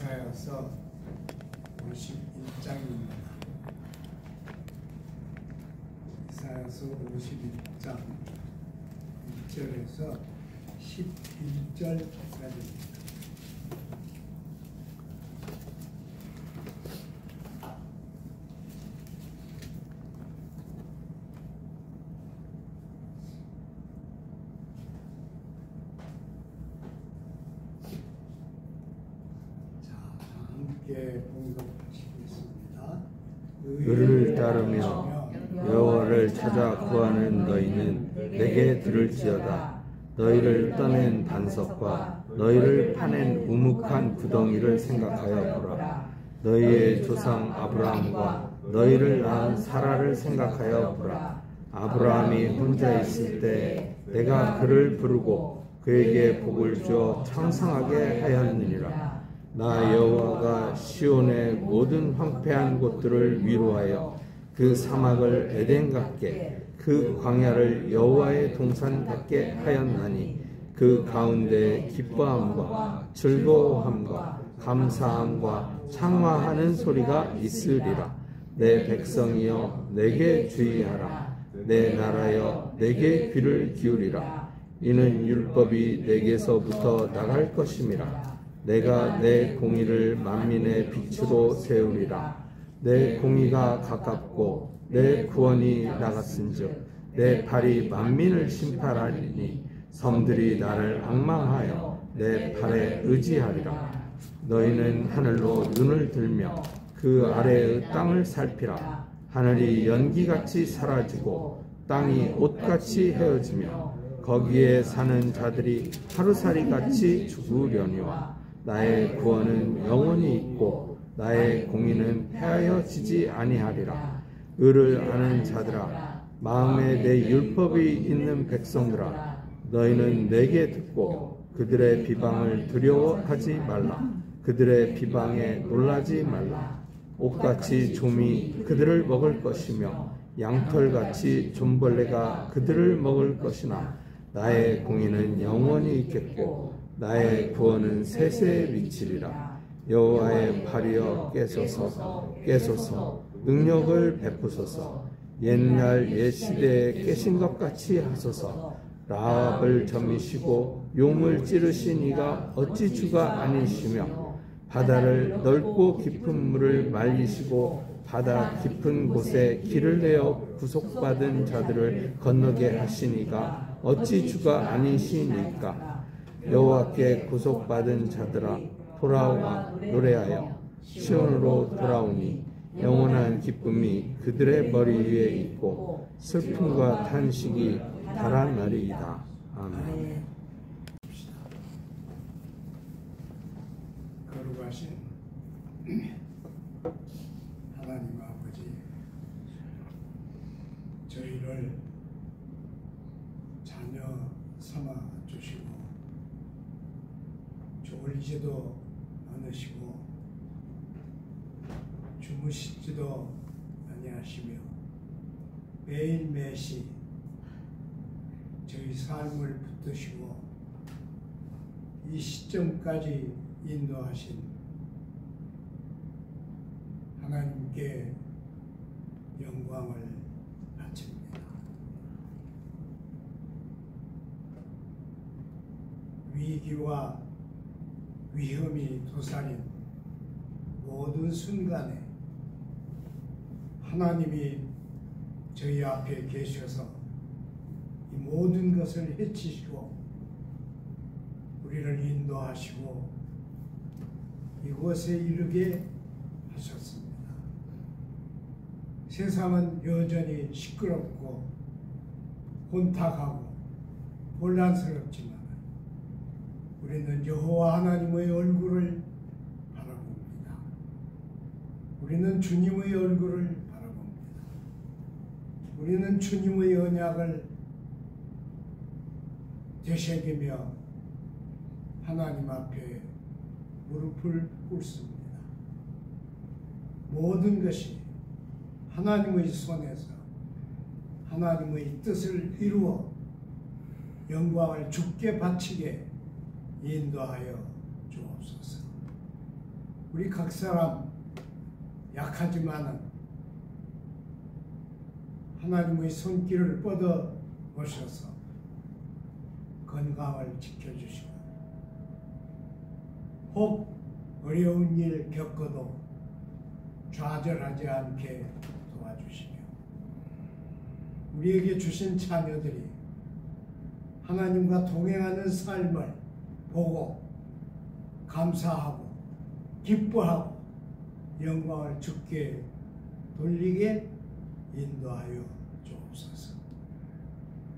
이사야서 51장입니다. 이사야서 51장 1절에서 11절까지입니다. 봉독하시겠습니다. 의를 따르며 여호와를 찾아 구하는 너희는 내게 들을지어다. 너희를 떠낸 반석과 너희를 파낸 우묵한 구덩이를 생각하여 보라. 너희의 조상 아브라함과 너희를 낳은 사라를 생각하여 보라. 아브라함이 혼자 있을 때 내가 그를 부르고 그에게 복을 주어 창성하게 하였느니라. 나 여호와가 시온의 모든 황폐한 곳들을 위로하여 그 사막을 에덴 같게 그 광야를 여호와의 동산 같게 하였나니 그 가운데 기뻐함과 즐거워함과 감사함과 창화하는 소리가 있으리라. 내 백성이여 내게 주의하라. 내 나라여 내게 귀를 기울이라. 이는 율법이 내게서부터 나갈 것임이라. 내가 내 공의를 만민의 빛으로 세우리라. 내 공의가 가깝고 내 구원이 나갔은즉 내 발이 만민을 심판하리니 섬들이 나를 앙망하여 내 발에 의지하리라. 너희는 하늘로 눈을 들며 그 아래의 땅을 살피라. 하늘이 연기같이 사라지고 땅이 옷같이 헤어지며 거기에 사는 자들이 하루살이같이 죽으려니와 나의 구원은 영원히 있고 나의 공의는 패하여지지 아니하리라. 의를 아는 자들아, 마음에 내 율법이 있는 백성들아, 너희는 내게 듣고 그들의 비방을 두려워하지 말라. 그들의 비방에 놀라지 말라. 옥같이 좀이 그들을 먹을 것이며 양털같이 좀벌레가 그들을 먹을 것이나 나의 공의는 영원히 있겠고 나의 구원은 세세에 미치리라. 여호와의 발이여 깨소서 깨소서 능력을 베푸소서. 옛날 옛시대에 깨신 것 같이 하소서. 라합을 점이시고 용을 찌르신 이가 어찌 주가 아니시며 바다를 넓고 깊은 물을 말리시고 바다 깊은 곳에 길을 내어 구속받은 자들을 건너게 하신 이가 어찌 주가 아니시니까. 여호와께 구속받은 자들아 돌아와 노래하여 시온으로 돌아오니 영원한 기쁨이 그들의 머리 위에 있고 슬픔과 탄식이 달아나리이다. 아멘. 거룩하신 하나님 아버지, 저희를 자녀 삼아 주시고 졸지도 않으시고 주무시지도 아니하시며 매일 매시 저희 삶을 붙드시고 이 시점까지 인도하신 하나님께 영광을 바칩니다. 위기와 위험이 도사린 모든 순간에 하나님이 저희 앞에 계셔서 이 모든 것을 해치시고 우리를 인도하시고 이곳에 이르게 하셨습니다. 세상은 여전히 시끄럽고 혼탁하고 혼란스럽지만 우리는 여호와 하나님의 얼굴을 바라봅니다. 우리는 주님의 얼굴을 바라봅니다. 우리는 주님의 언약을 되새기며 하나님 앞에 무릎을 꿇습니다. 모든 것이 하나님의 손에서 하나님의 뜻을 이루어 영광을 주께 바치게 인도하여 주옵소서. 우리 각 사람 약하지만은 하나님의 손길을 뻗어 오셔서 건강을 지켜주시고 혹 어려운 일 겪어도 좌절하지 않게 도와주시며 우리에게 주신 자녀들이 하나님과 동행하는 삶을 보고 감사하고 기뻐하고 영광을 주께 돌리게 인도하여 주옵소서.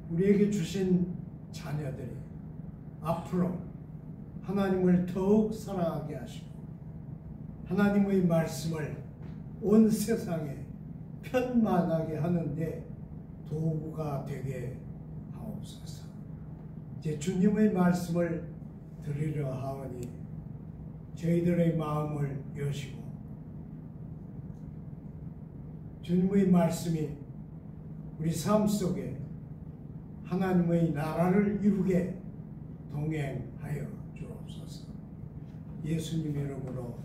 우리에게 주신 자녀들이 앞으로 하나님을 더욱 사랑하게 하시고 하나님의 말씀을 온 세상에 편만하게 하는데 도구가 되게 하옵소서. 이제 주님의 말씀을 들으려 하오니 저희들의 마음을 여시고 주님의 말씀이 우리 삶 속에 하나님의 나라를 이루게 동행하여 주옵소서. 예수님 이름으로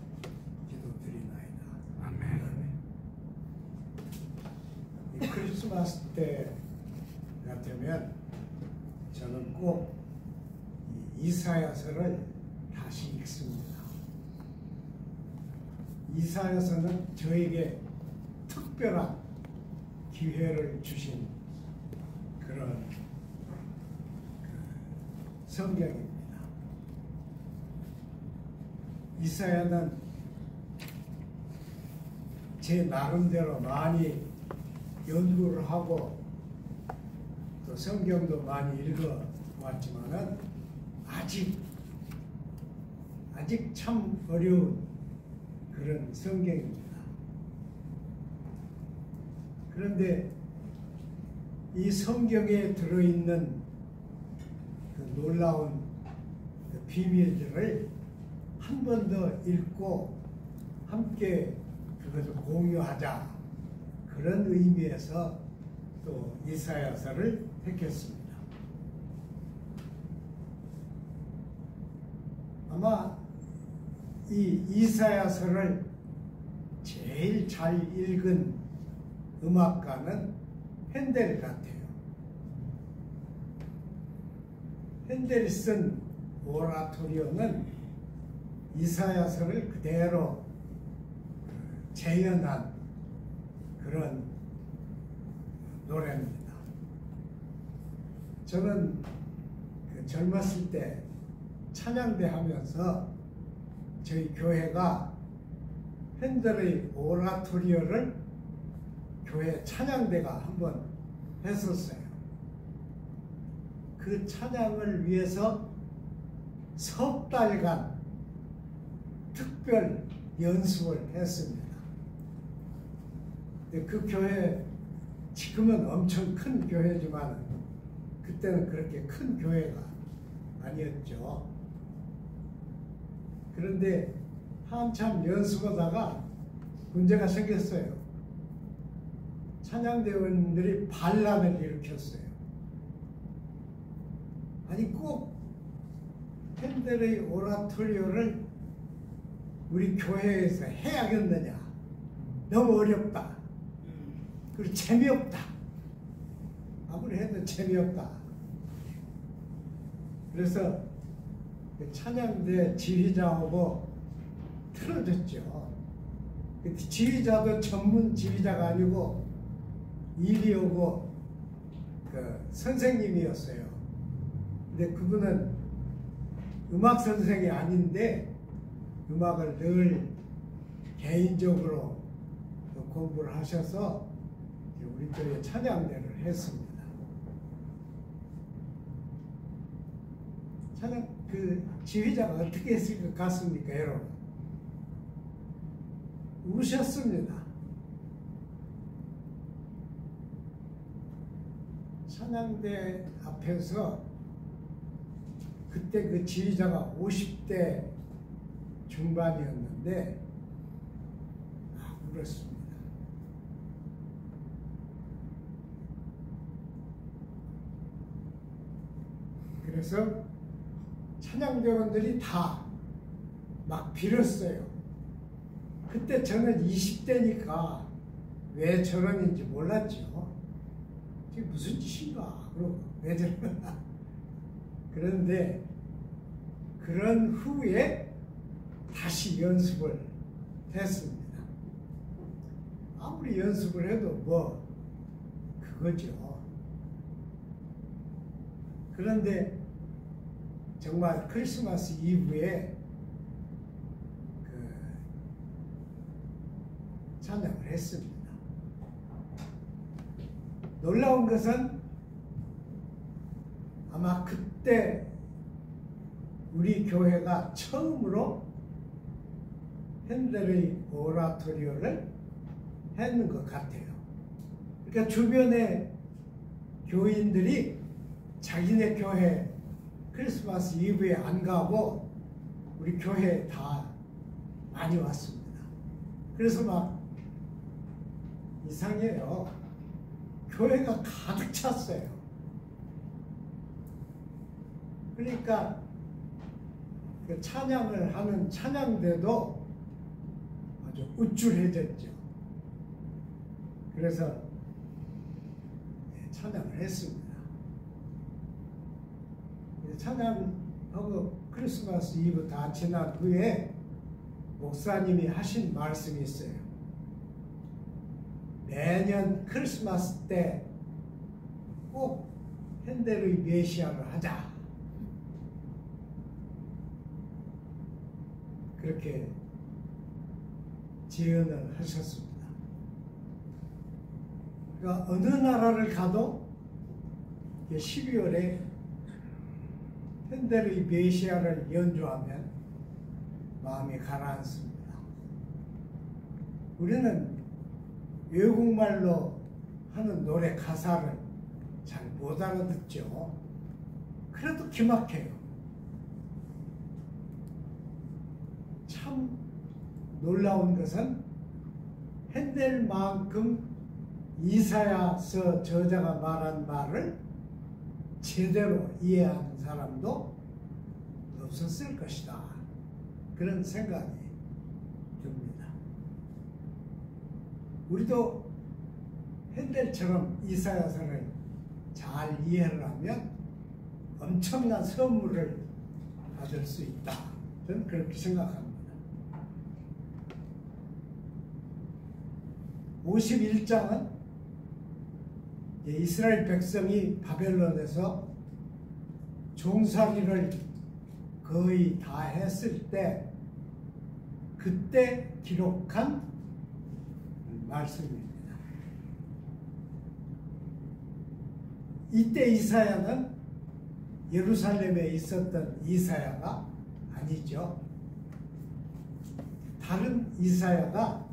기도드리나이다. 아멘. 이 크리스마스 때 같으면 저는 꼭 이사야서를 다시 읽습니다. 이사야서는 저에게 특별한 기회를 주신 그런 성경입니다. 이사야는 제 나름대로 많이 연구를 하고 또 성경도 많이 읽어왔지만은 아직 참 어려운 그런 성경입니다. 그런데 이 성경에 들어있는 그 놀라운 그 비밀들을 한 번 더 읽고 함께 그것을 공유하자, 그런 의미에서 또 이사야서를 택했습니다. 아마 이 이사야서를 제일 잘 읽은 음악가는 핸델 같아요. 핸델이 쓴 오라토리오는 이사야서를 그대로 재현한 그런 노래입니다. 저는 그 젊었을 때 찬양대 하면서 저희 교회가 핸델의 오라토리오를 교회 찬양대가 한번 했었어요. 그 찬양을 위해서 석 달간 특별 연습을 했습니다. 근데 그 교회, 지금은 엄청 큰 교회지만 그때는 그렇게 큰 교회가 아니었죠. 그런데 한참 연습하다가 문제가 생겼어요. 찬양대원들이 반란을 일으켰어요. 아니 꼭 핸델의 오라토리오를 우리 교회에서 해야겠느냐, 너무 어렵다, 그리고 재미없다, 아무리 해도 재미없다. 그래서 찬양대 지휘자하고 틀어줬죠. 지휘자도 전문 지휘자가 아니고 일이 오고 그 선생님이었어요. 근데 그분은 음악 선생이 아닌데 음악을 늘 개인적으로 공부를 하셔서 우리 교회 찬양대를 했습니다. 찬양 그 지휘자가 어떻게 했을 것 같습니까, 여러분? 우셨습니다. 찬양대 앞에서 그때 그 지휘자가 50대 중반이었는데 울었습니다. 그래서 찬양대원들이 다 막 빌었어요. 그때 저는 20대니까 왜 저런인지 몰랐죠. 이게 무슨 짓인가? 그러고 왜 저러나? 그런데 그런 후에 다시 연습을 했습니다. 아무리 연습을 해도 뭐 그거죠. 그런데 정말 크리스마스 이브에 그 찬양을 했습니다. 놀라운 것은 아마 그때 우리 교회가 처음으로 핸델의 오라토리오를 했는 것 같아요. 그러니까 주변의 교인들이 자기네 교회 크리스마스 이브에 안 가고 우리 교회에 다 많이 왔습니다. 그래서 막 이상해요. 교회가 가득 찼어요. 그러니까 그 찬양을 하는 찬양대도 아주 우쭐해졌죠. 그래서 찬양을 했습니다. 찬양하고 크리스마스 이브 다 지난 후에 목사님이 하신 말씀이 있어요. 매년 크리스마스 때 꼭 핸델의 메시아를 하자. 그렇게 제언을 하셨습니다. 그러니까 어느 나라를 가도 12월에 핸델의 메시아를 연주하면 마음이 가라앉습니다. 우리는 외국말로 하는 노래 가사를 잘 못 알아듣죠. 그래도 기막혀요. 참 놀라운 것은 핸델만큼 이사야서 저자가 말한 말을 제대로 이해하는 사람도 없었을 것이다. 그런 생각이 듭니다. 우리도 핸델처럼 이사야서를 잘 이해를 하면 엄청난 선물을 받을 수 있다. 저는 그렇게 생각합니다. 51장은 이스라엘 백성이 바벨론에서 종살이를 거의 다 했을 때 그때 기록한 말씀입니다. 이때 이사야는 예루살렘에 있었던 이사야가 아니죠. 다른 이사야가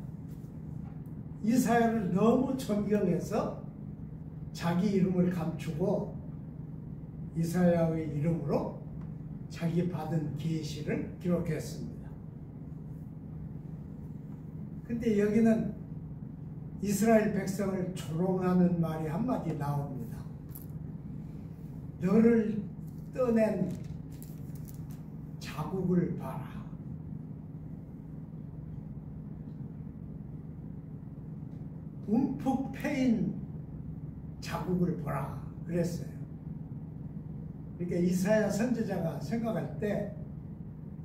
이사야를 너무 존경해서 자기 이름을 감추고 이사야의 이름으로 자기 받은 계시를 기록했습니다. 근데 여기는 이스라엘 백성을 조롱하는 말이 한마디 나옵니다. 너를 떠낸 자국을 봐라. 움푹 패인 자국을 보라 그랬어요. 그러니까 이사야 선지자가 생각할 때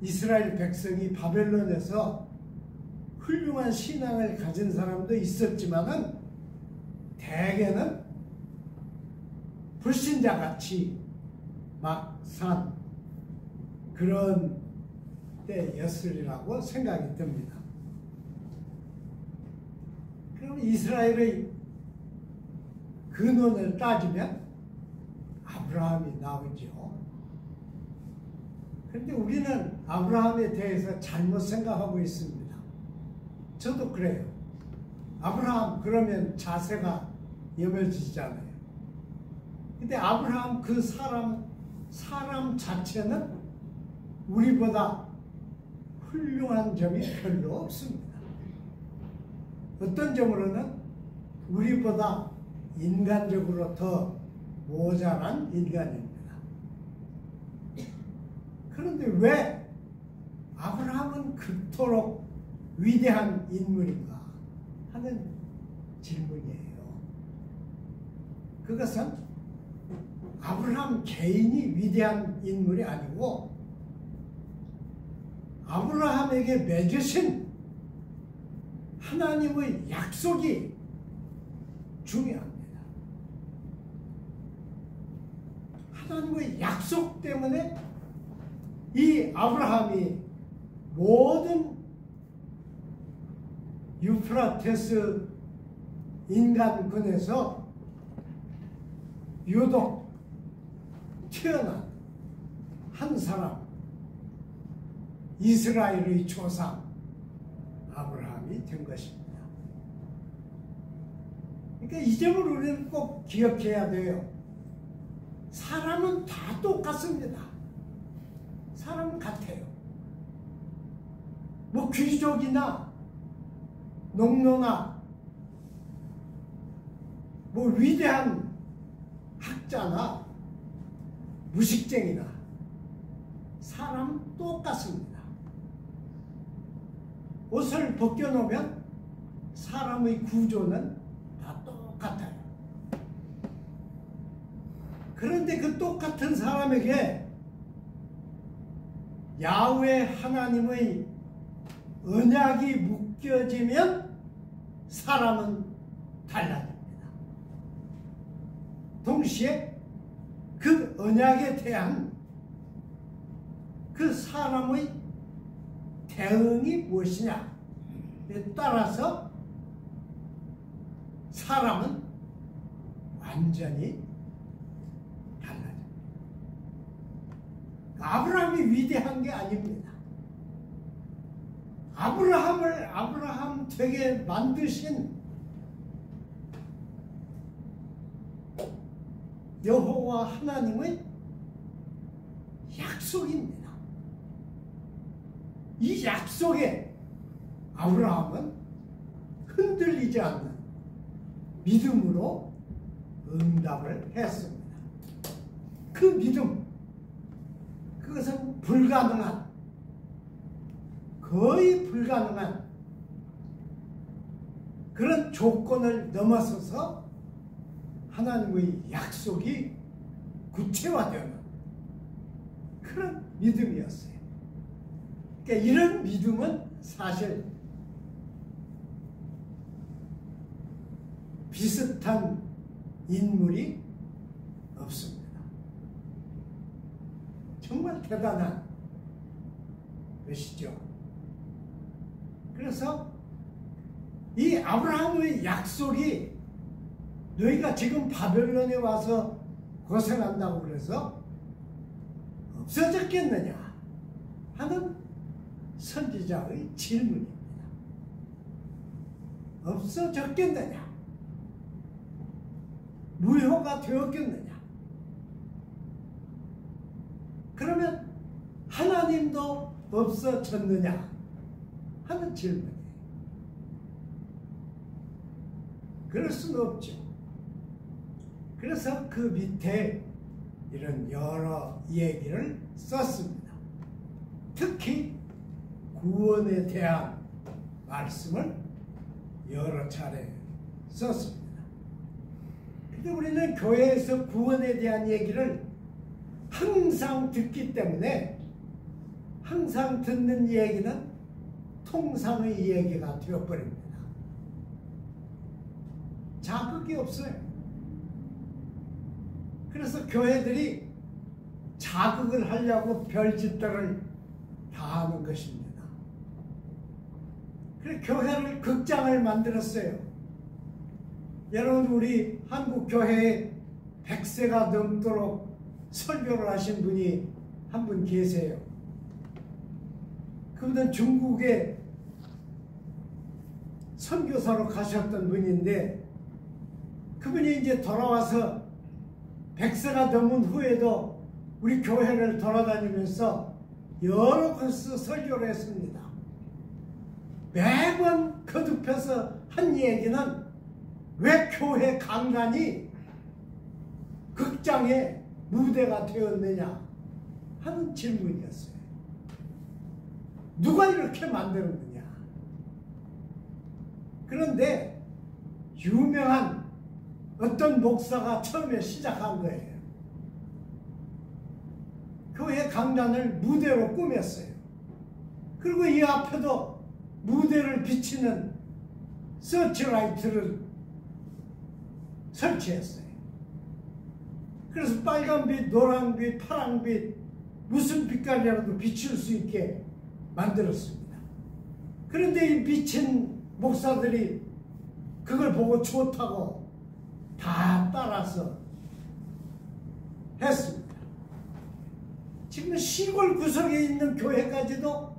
이스라엘 백성이 바벨론에서 훌륭한 신앙을 가진 사람도 있었지만은 대개는 불신자같이 막 산 그런 때였으리라고 생각이 듭니다. 그럼 이스라엘의 근원을 따지면 아브라함이 나오죠. 그런데 우리는 아브라함에 대해서 잘못 생각하고 있습니다. 저도 그래요. 아브라함 그러면 자세가 여며지잖아요. 근데 아브라함 그 사람 자체는 우리보다 훌륭한 점이 별로 없습니다. 어떤 점으로는 우리보다 인간적으로 더 모자란 인간입니다. 그런데 왜 아브라함은 그토록 위대한 인물인가 하는 질문이에요. 그것은 아브라함 개인이 위대한 인물이 아니고 아브라함에게 맺으신 하나님의 약속이 중요합니다. 하나님의 약속 때문에 이 아브라함이 모든 유프라테스 인간군에서 유독 태어난 한 사람, 이스라엘의 조상 아브라함이 된 것입니다. 그러니까 이 점을 우리는 꼭 기억해야 돼요. 사람은 다 똑같습니다. 사람 같아요. 뭐 귀족이나 농노나 뭐 위대한 학자나 무식쟁이나 사람 똑같습니다. 옷을 벗겨놓으면 사람의 구조는 다 똑같아요. 그런데 그 똑같은 사람에게 야훼 하나님의 언약이 묶여지면 사람은 달라집니다. 동시에 그 언약에 대한 그 사람의 대응이 무엇이냐에 따라서 사람은 완전히 달라집니다. 아브라함이 위대한 게 아닙니다. 아브라함을 아브라함 되게 만드신 여호와 하나님의 약속입니다. 이 약속에 아브라함은 흔들리지 않는 믿음으로 응답을 했습니다. 그 믿음, 그것은 불가능한, 거의 불가능한 그런 조건을 넘어서서 하나님의 약속이 구체화되는 그런 믿음이었어요. 그러니까 이런 믿음은 사실 비슷한 인물이 없습니다. 정말 대단한 것이죠. 그래서 이 아브라함의 약속이 너희가 지금 바벨론에 와서 고생한다고 그래서 없어졌겠느냐 하는 선지자의 질문입니다. 없어졌겠느냐? 무효가 되었겠느냐? 그러면 하나님도 없어졌느냐 하는 질문이에요. 그럴 수는 없죠. 그래서 그 밑에 이런 여러 얘기를 썼습니다. 특히 구원에 대한 말씀을 여러 차례 썼습니다. 근데 우리는 교회에서 구원에 대한 얘기를 항상 듣기 때문에 항상 듣는 얘기는 통상의 얘기가 되어버립니다. 자극이 없어요. 그래서 교회들이 자극을 하려고 별짓들을 다 하는 것입니다. 그래서 교회를 극장을 만들었어요. 여러분, 우리 한국 교회에 100세가 넘도록 설교를 하신 분이 한 분 계세요. 그분은 중국에 선교사로 가셨던 분인데, 그분이 이제 돌아와서 100세가 넘은 후에도 우리 교회를 돌아다니면서 여러 곳에서 설교를 했습니다. 매번 거듭해서 한 얘기는 왜 교회 강단이 극장의 무대가 되었느냐 하는 질문이었어요. 누가 이렇게 만들었느냐? 그런데 유명한 어떤 목사가 처음에 시작한 거예요. 교회 강단을 무대로 꾸몄어요. 그리고 이 앞에도 무대를 비치는 서치라이트를 설치했어요. 그래서 빨간빛, 노란빛, 파란빛, 무슨 빛깔이라도 비칠 수 있게 만들었습니다. 그런데 이 비친 목사들이 그걸 보고 좋다고 다 따라서 했습니다. 지금 시골 구석에 있는 교회까지도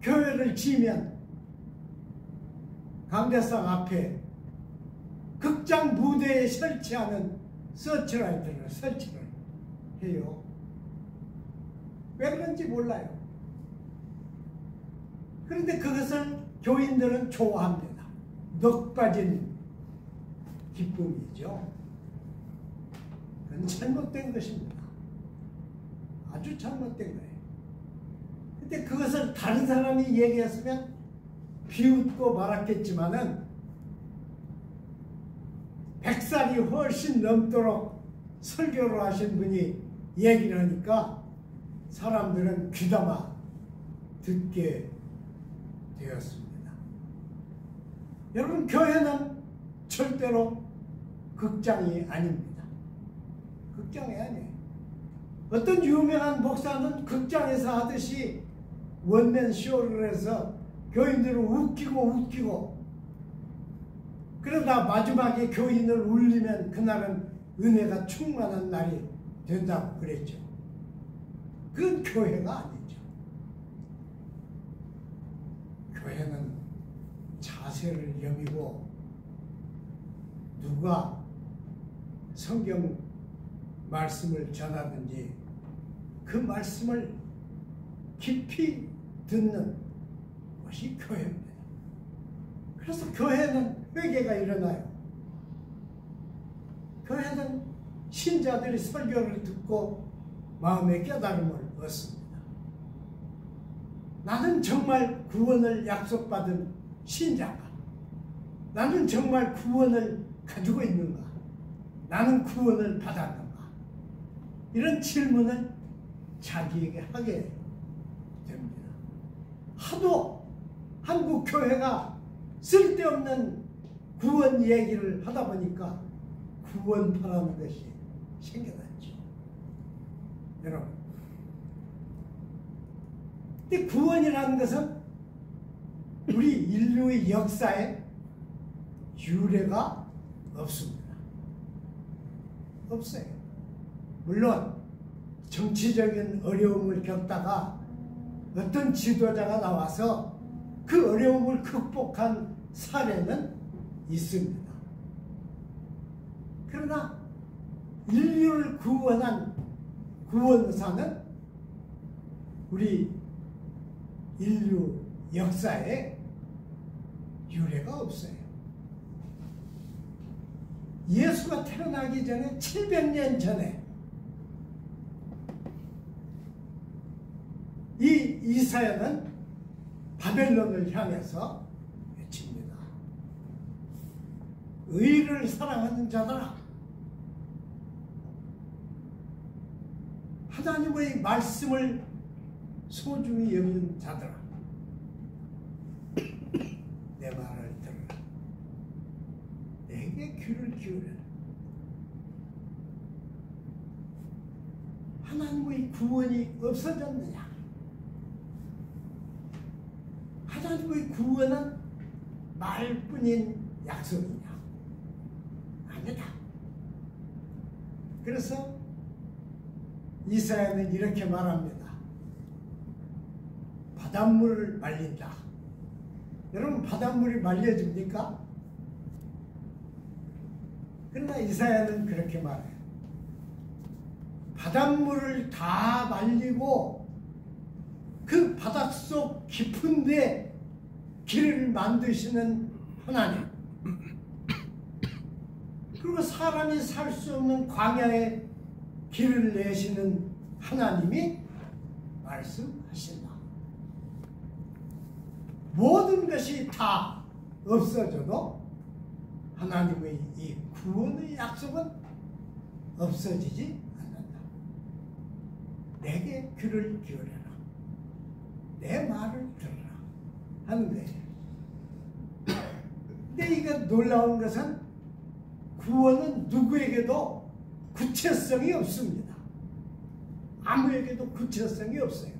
교회를 지으면 강대상 앞에 극장 무대에 설치하는 서치라이트를 설치를 해요. 왜 그런지 몰라요. 그런데 그것을 교인들은 좋아합니다. 넋 빠진 기쁨이죠. 그건 잘못된 것입니다. 아주 잘못된 거예요. 근데 그것을 다른 사람이 얘기했으면 비웃고 말았겠지만은 100살이 훨씬 넘도록 설교를 하신 분이 얘기를 하니까 사람들은 귀담아 듣게 되었습니다. 여러분, 교회는 절대로 극장이 아닙니다. 극장이 아니에요. 어떤 유명한 목사는 극장에서 하듯이 원맨 쇼를 해서 교인들을 웃기고 그러다 마지막에 교인을 울리면 그날은 은혜가 충만한 날이 된다고 그랬죠. 그건 교회가 아니죠. 교회는 자세를 여미고 누가 성경 말씀을 전하든지 그 말씀을 깊이 듣는 것이 교회입니다. 그래서 교회는 회개가 일어나요. 교회는 신자들이 설교를 듣고 마음의 깨달음을 얻습니다. 나는 정말 구원을 약속받은 신자가? 나는 정말 구원을 가지고 있는가? 나는 구원을 받았는가? 이런 질문을 자기에게 하게 됩니다. 하도 한국 교회가 쓸데없는 구원 얘기를 하다 보니까 구원파라는 것이 생겨났죠. 여러분, 근데 구원이라는 것은 우리 인류의 역사에 유례가 없습니다. 없어요. 물론 정치적인 어려움을 겪다가 어떤 지도자가 나와서 그 어려움을 극복한 사례는 있습니다. 그러나 인류를 구원한 구원사는 우리 인류 역사에 유례가 없어요. 예수가 태어나기 전에 700년 전에 이 이사야는 바벨론을 향해서 외칩니다. 의를 사랑하는 자들아, 하나님의 말씀을 소중히 여기는 자들아, 내 말을 들으라. 내게 귀를 기울여라. 하나님의 구원이 없어졌느냐? 하나님의 구원은 말뿐인 약속이냐? 아니다. 그래서 이사야는 이렇게 말합니다. 바닷물을 말린다. 여러분, 바닷물이 말려집니까? 그러나 이사야는 그렇게 말해요. 바닷물을 다 말리고 그 바닷속 깊은 데 길을 만드시는 하나님, 그리고 사람이 살 수 없는 광야에 길을 내시는 하나님이 말씀하신다. 모든 것이 다 없어져도 하나님의 이 구원의 약속은 없어지지 않는다. 내게 귀를 기울여라. 내 말을 들어라 하는 거예요. 근데 이거 놀라운 것은 구원은 누구에게도 구체성이 없습니다. 아무에게도 구체성이 없어요.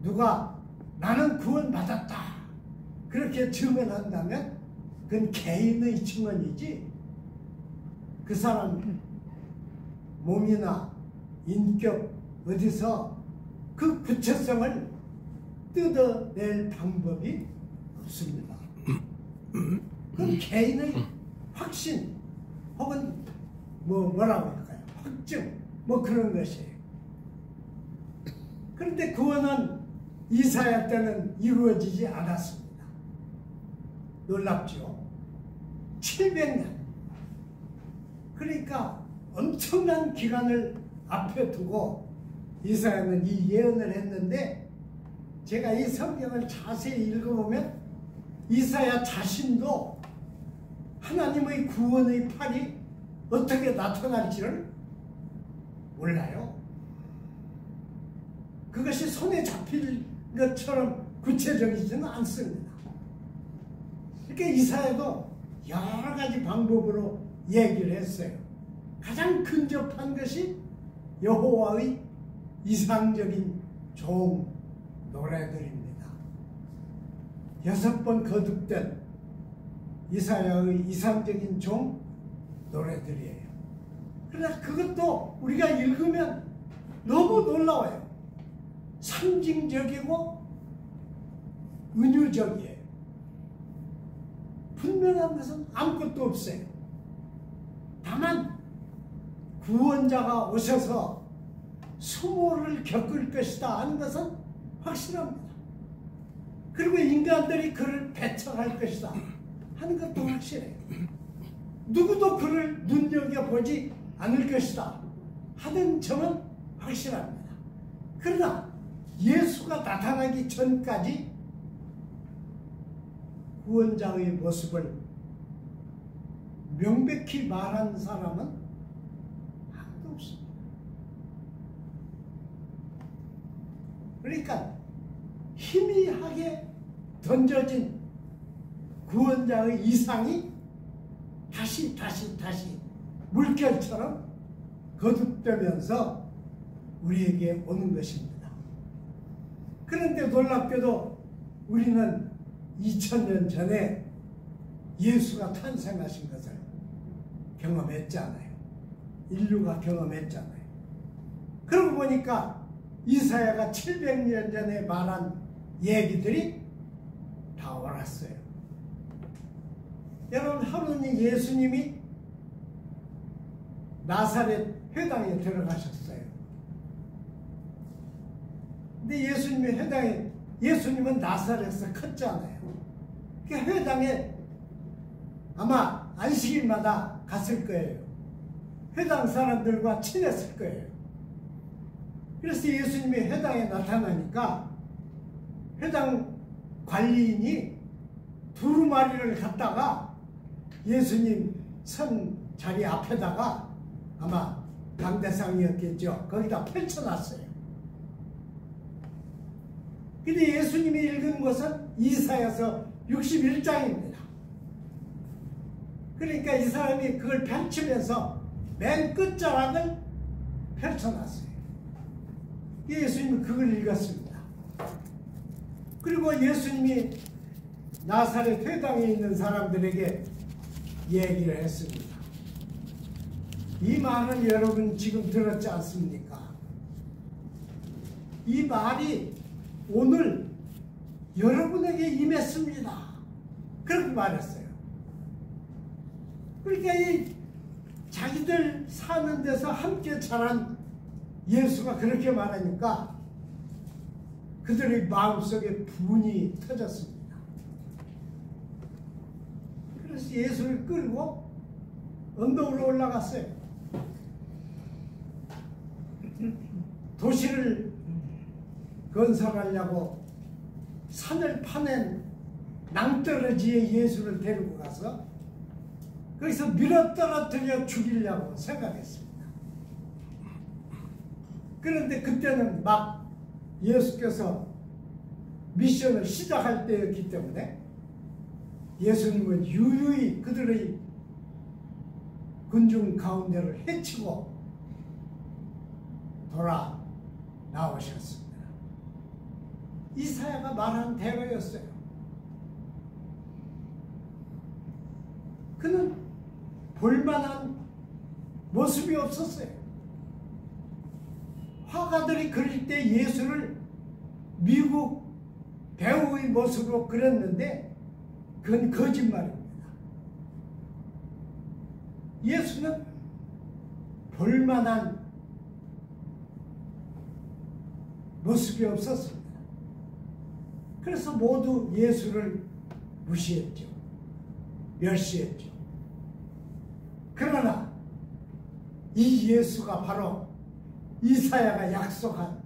누가 나는 구원받았다 그렇게 증언한다면 그건 개인의 증언이지 그 사람 몸이나 인격 어디서 그 구체성을 뜯어낼 방법이 없습니다. 그건 개인의 확신 혹은 뭐라고 할까요? 확증 그런 것이에요. 그런데 구원은 이사야 때는 이루어지지 않았습니다. 놀랍죠? 700년. 그러니까 엄청난 기간을 앞에 두고 이사야는 이 예언을 했는데 제가 이 성경을 자세히 읽어보면 이사야 자신도 하나님의 구원의 팔이 어떻게 나타날지를 몰라요. 그것이 손에 잡힐 것처럼 구체적이지는 않습니다. 그러니까 이사야도 여러 가지 방법으로 얘기를 했어요. 가장 근접한 것이 여호와의 이상적인 종 노래들입니다. 6번 거듭된 이사야의 이상적인 종 노래들이에요. 그러나 그것도 우리가 읽으면 너무 놀라워요. 상징적이고 은유적이에요. 분명한 것은 아무것도 없어요. 다만 구원자가 오셔서 수모를 겪을 것이다 하는 것은 확실합니다. 그리고 인간들이 그를 배척할 것이다 하는 것도 확실해요. 누구도 그를 눈여겨보지 않을 것이다 하는 점은 확실합니다. 그러나 예수가 나타나기 전까지 구원자의 모습을 명백히 말한 사람은 아무도 없습니다. 그러니까 희미하게 던져진 구원자의 이상이 다시 물결처럼 거듭되면서 우리에게 오는 것입니다. 그런데 놀랍게도 우리는 2000년 전에 예수가 탄생하신 것을 경험했잖아요. 인류가 경험했잖아요. 그러고 보니까 이사야가 700년 전에 말한 얘기들이 다 옳았어요. 여러분, 하루는 예수님이 나사렛 회당에 들어가셨어요. 근데 예수님은 나사렛에서 컸잖아요. 그 회당에 아마 안식일마다 갔을 거예요. 회당 사람들과 친했을 거예요. 그래서 예수님이 회당에 나타나니까 회당 관리인이 두루마리를 갖다가 예수님 선 자리 앞에다가 아마 강대상이었겠죠. 거기다 펼쳐놨어요. 근데 예수님이 읽은 것은 이사야서 61장입니다. 그러니까 이 사람이 그걸 펼치면서 맨 끝자락을 펼쳐놨어요. 예수님이 그걸 읽었습니다. 그리고 예수님이 나사렛 회당에 있는 사람들에게 얘기를 했습니다. 이 말은 여러분 지금 들었지 않습니까? 이 말이 오늘 여러분에게 임했습니다. 그렇게 말했어요. 그러니까 이 자기들 사는 데서 함께 자란 예수가 그렇게 말하니까 그들의 마음속에 분이 터졌습니다. 그래서 예수를 끌고 언덕으로 올라갔어요. 도시를 건설하려고 산을 파낸 낭떠러지에 예수를 데리고 가서 거기서 밀어떨어뜨려 죽이려고 생각했습니다. 그런데 그때는 막 예수께서 미션을 시작할 때였기 때문에 예수님은 유유히 그들의 군중 가운데를 헤치고 돌아 나오셨습니다. 이사야가 말한 대로였어요. 그는 볼만한 모습이 없었어요. 화가들이 그릴 때 예수를 미국 배우의 모습으로 그렸는데 그건 거짓말입니다. 예수는 볼만한 모습이 없었습니다. 그래서 모두 예수를 무시했죠. 멸시했죠. 그러나 이 예수가 바로 이사야가 약속한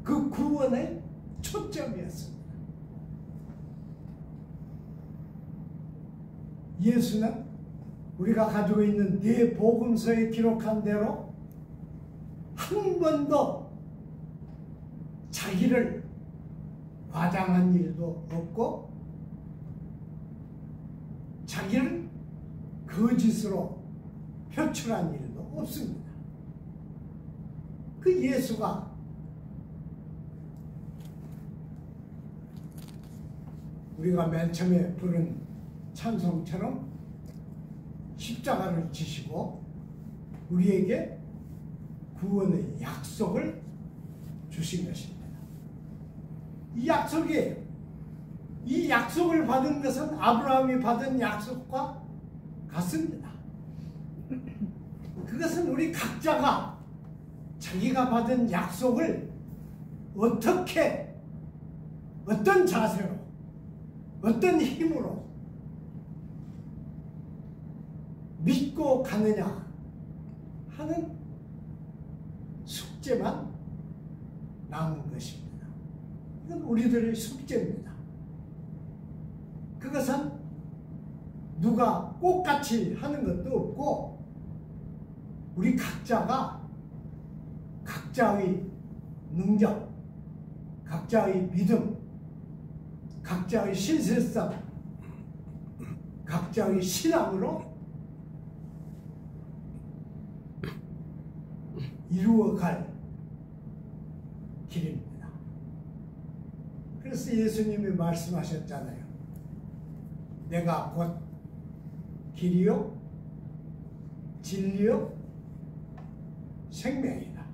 그 구원의 초점이었습니다. 예수는 우리가 가지고 있는 네 복음서에 기록한 대로 한 번도 자기를 과장한 일도 없고 자기를 거짓으로 표출한 일도 없습니다. 그 예수가 우리가 맨 처음에 부른 찬송처럼 십자가를 지시고 우리에게 구원의 약속을 주신 것입니다. 이 약속을 받은 것은 아브라함이 받은 약속과 같습니다. 그것은 우리 각자가 자기가 받은 약속을 어떻게, 어떤 자세로, 어떤 힘으로 믿고 가느냐 하는 숙제만 남은 것입니다. 이건 우리들의 숙제입니다. 그것은 누가 똑같이 하는 것도 없고 우리 각자가 각자의 능력, 각자의 믿음, 각자의 신실성, 각자의 신앙으로 이루어갈 길입니다. 그래서 예수님이 말씀하셨잖아요. 내가 곧 길이요 진리요 생명이다.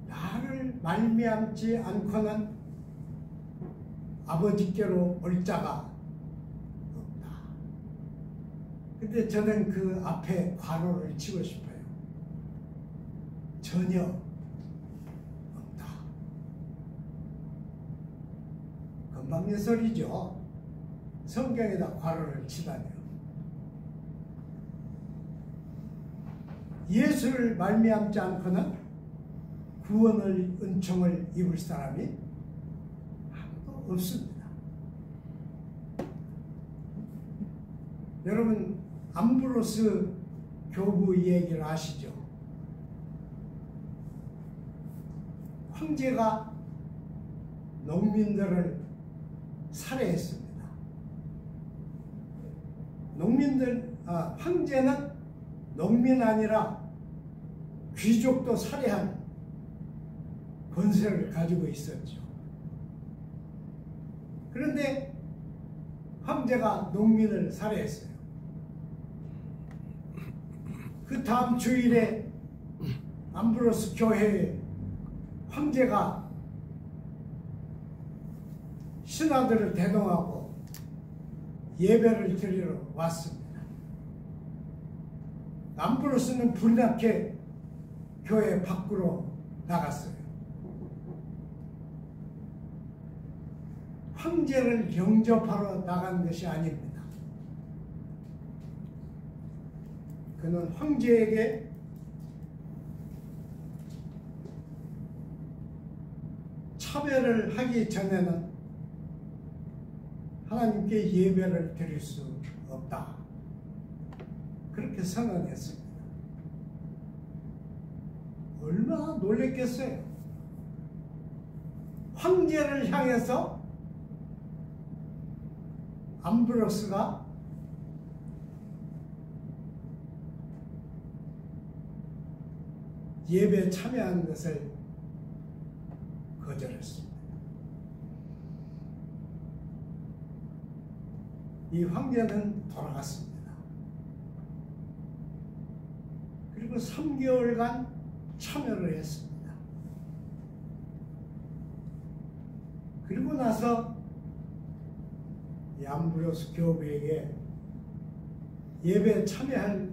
나를 말미암지 않고는 아버지께로 올 자가 없다. 근데 저는 그 앞에 괄호를 치고 싶어요. 전혀 없다. 금방의 소리죠. 성경에다 괄호를 치다니요. 예수를 말미암지 않고는 구원의 은총을 입을 사람이 아무도 없습니다. 여러분 암브로스 교부 얘기를 아시죠? 황제가 농민들을 살해했습니다. 황제는 농민 아니라 귀족도 살해한 권세를 가지고 있었죠. 그런데 황제가 농민을 살해했어요. 그 다음 주일에 암브로스 교회에 황제가 신하들을 대동하고 예배를 드리러 왔습니다. 암브로스는 불나게 교회 밖으로 나갔어요. 황제를 영접하러 나간 것이 아닙니다. 그는 황제에게 차별을 하기 전에는 하나님께 예배를 드릴 수 없다. 그렇게 선언했습니다. 얼마나 놀랬겠어요. 황제를 향해서 암브로스가 예배에 참여한 것을 거절했습니다. 이 황제는 돌아갔습니다. 그리고 3개월간 참여를 했습니다. 그리고 나서 이 암브로스 교부에게 예배에 참여할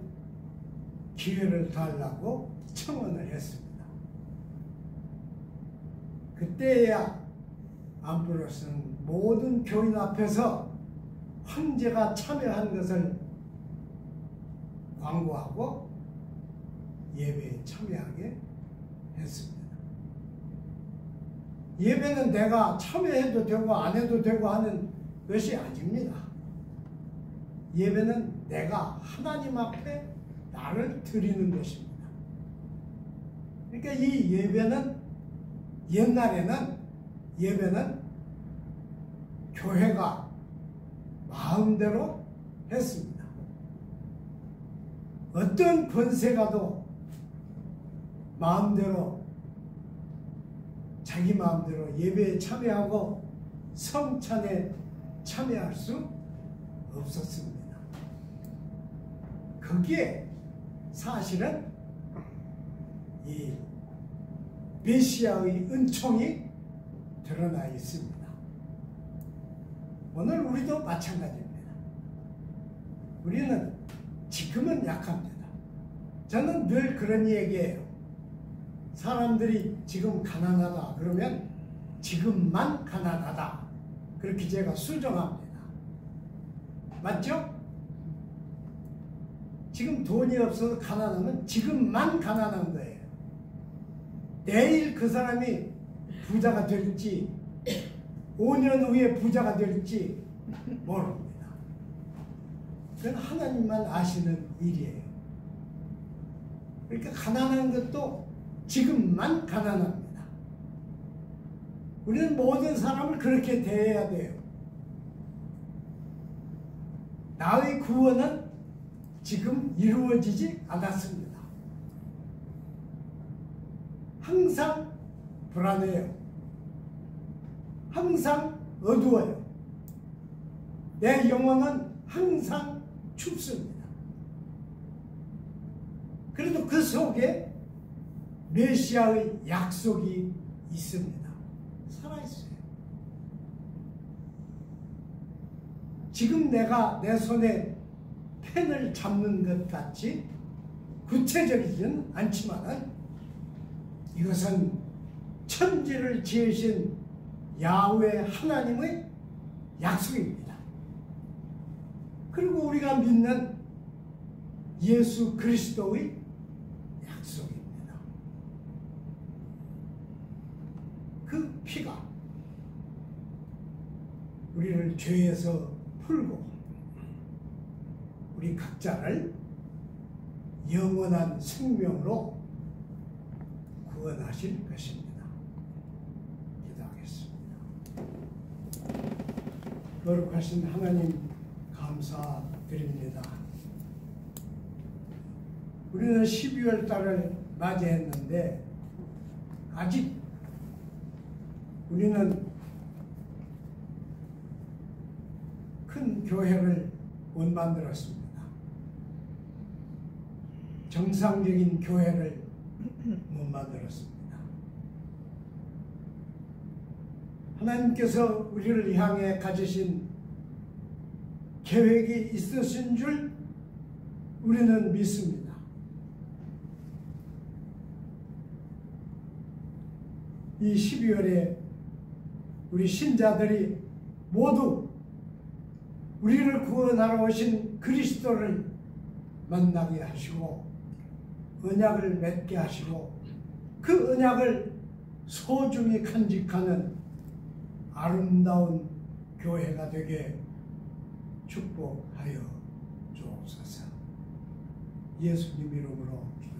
기회를 달라고 청원을 했습니다. 그때야 암브로스는 모든 교인 앞에서 황제가 참여한 것을 광고하고 예배에 참여하게 했습니다. 예배는 내가 참여해도 되고 안 해도 되고 하는 것이 아닙니다. 예배는 내가 하나님 앞에 나를 드리는 것입니다. 그러니까 이 예배는 옛날에는 예배는 교회가 마음대로 했습니다. 어떤 권세가도 마음대로 자기 마음대로 예배에 참여하고 성찬에 참여할 수 없었습니다. 거기에 사실은 이 메시아의 은총이 드러나 있습니다. 오늘 우리도 마찬가지입니다. 우리는 지금은 약합니다. 저는 늘 그런 얘기예요. 사람들이 지금 가난하다 그러면 지금만 가난하다, 그렇게 제가 수정합니다. 맞죠? 지금 돈이 없어서 가난하면 지금만 가난한 거예요. 내일 그 사람이 부자가 될지 5년 후에 부자가 될지 모릅니다. 그건 하나님만 아시는 일이에요. 그러니까 가난한 것도 지금만 가난합니다. 우리는 모든 사람을 그렇게 대해야 돼요. 나의 구원은 지금 이루어지지 않았습니다. 항상 불안해요. 항상 어두워요. 내 영혼은 항상 춥습니다. 그래도 그 속에 메시아의 약속이 있습니다. 살아있어요. 지금 내가 내 손에 펜을 잡는 것 같이 구체적이지는 않지만 이것은 천지를 지으신 야훼 하나님의 약속입니다. 그리고 우리가 믿는 예수 그리스도의 약속입니다. 그 피가 우리를 죄에서 풀고 우리 각자를 영원한 생명으로 구원하실 것입니다. 기도하겠습니다. 거룩하신 하나님 감사드립니다. 우리는 12월 달을 맞이했는데 아직 우리는 큰 교회를 못 만들었습니다. 정상적인 교회를 못 만들었습니다. 하나님께서 우리를 향해 가지신 계획이 있으신 줄 우리는 믿습니다. 이 12월에 우리 신자들이 모두 우리를 구원하러 오신 그리스도를 만나게 하시고 언약을 맺게 하시고 그 언약을 소중히 간직하는 아름다운 교회가 되게 축복하여 주옵소서. 예수님 이름으로 기도합니다.